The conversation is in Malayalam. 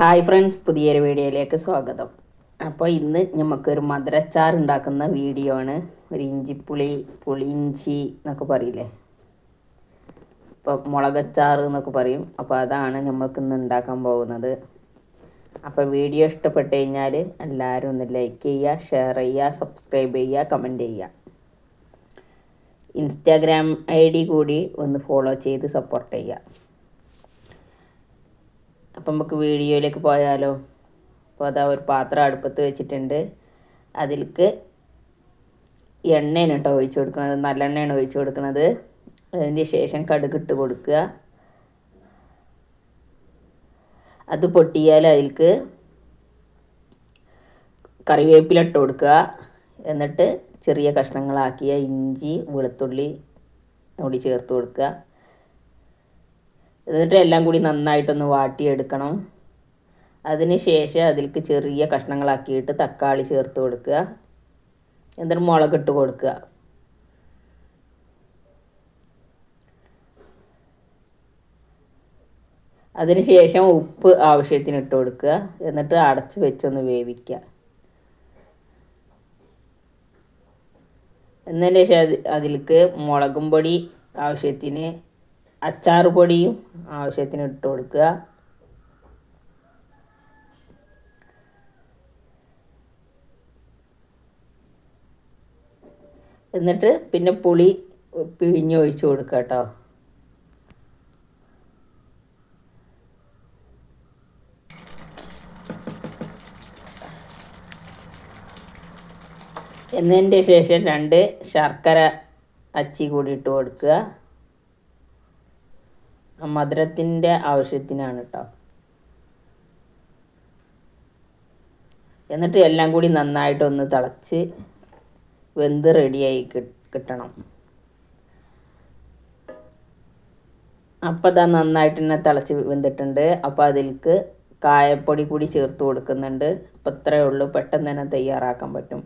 ഹായ് ഫ്രണ്ട്സ്, പുതിയൊരു വീഡിയോയിലേക്ക് സ്വാഗതം. അപ്പോൾ ഇന്ന് നമുക്കൊരു മധുരച്ചാർ ഉണ്ടാക്കുന്ന വീഡിയോ ആണ്. ഒരു ഇഞ്ചിപ്പുളി, പുളിയിഞ്ചി എന്നൊക്കെ പറയില്ലേ, അപ്പോൾ മുളകച്ചാർ എന്നൊക്കെ പറയും. അപ്പോൾ അതാണ് നമ്മൾക്ക് ഇന്ന് ഉണ്ടാക്കാൻ പോകുന്നത്. അപ്പോൾ വീഡിയോ ഇഷ്ടപ്പെട്ട് കഴിഞ്ഞാൽ എല്ലാവരും ഒന്ന് ലൈക്ക് ചെയ്യുക, ഷെയർ ചെയ്യുക, സബ്സ്ക്രൈബ് ചെയ്യുക, കമൻറ്റ് ചെയ്യുക. ഇൻസ്റ്റാഗ്രാം ID കൂടി ഒന്ന് ഫോളോ ചെയ്ത് സപ്പോർട്ട് ചെയ്യുക. അപ്പം നമുക്ക് വീഡിയോയിലേക്ക് പോയാലോ. അപ്പോൾ അതാ ഒരു പാത്രം അടുപ്പത്ത് വെച്ചിട്ടുണ്ട്. അതിലേക്ക് എണ്ണയാണ് കേട്ടോ ഒഴിച്ച് കൊടുക്കുന്നത്, നല്ലെണ്ണയാണ് ഒഴിച്ച് കൊടുക്കുന്നത്. അതിന് ശേഷം കടുകിട്ട് കൊടുക്കുക. അത് പൊട്ടിയാൽ അതിലേക്ക് കറിവേപ്പില ഇട്ട് കൊടുക്കുക. എന്നിട്ട് ചെറിയ കഷ്ണങ്ങളാക്കിയ ഇഞ്ചി, വെളുത്തുള്ളി കൂടി ചേർത്ത് കൊടുക്കുക. എന്നിട്ട് എല്ലാം കൂടി നന്നായിട്ടൊന്ന് വാട്ടിയെടുക്കണം. അതിന് ശേഷം അതിലേക്ക് ചെറിയ കഷ്ണങ്ങളാക്കിയിട്ട് തക്കാളി ചേർത്ത് കൊടുക്കുക. എന്നിട്ട് മുളകിട്ട് കൊടുക്കുക. അതിന് ശേഷം ഉപ്പ് ആവശ്യത്തിന് ഇട്ട് കൊടുക്കുക. എന്നിട്ട് അടച്ച് വെച്ചൊന്ന് വേവിക്കുക. എന്നതിന് ശേഷം അതിലേക്ക് മുളകും പൊടി ആവശ്യത്തിന്, അച്ചാർ പൊടിയും ആവശ്യത്തിന് ഇട്ട് കൊടുക്കുക. എന്നിട്ട് പിന്നെ പുളി പിഴിഞ്ഞ് ഒഴിച്ച് കൊടുക്കുക കേട്ടോ. എന്നതിൻ്റെ ശേഷം 2 ശർക്കര അച്ചി കൂടി ഇട്ട് കൊടുക്കുക. മധുരത്തിൻ്റെ ആവശ്യത്തിനാണ് കേട്ടോ. എന്നിട്ട് എല്ലാം കൂടി നന്നായിട്ടൊന്ന് തിളച്ച് വെന്ത് റെഡിയായി കിട്ടണം. അപ്പോൾ അതാ നന്നായിട്ട് തന്നെ തിളച്ച് വെന്തിട്ടുണ്ട്. അപ്പോൾ അതിലേക്ക് കായപ്പൊടി കൂടി ചേർത്ത് കൊടുക്കുന്നുണ്ട്. അപ്പോൾ ഇത്രയേ ഉള്ളൂ, പെട്ടെന്ന് തന്നെ തയ്യാറാക്കാൻ പറ്റും.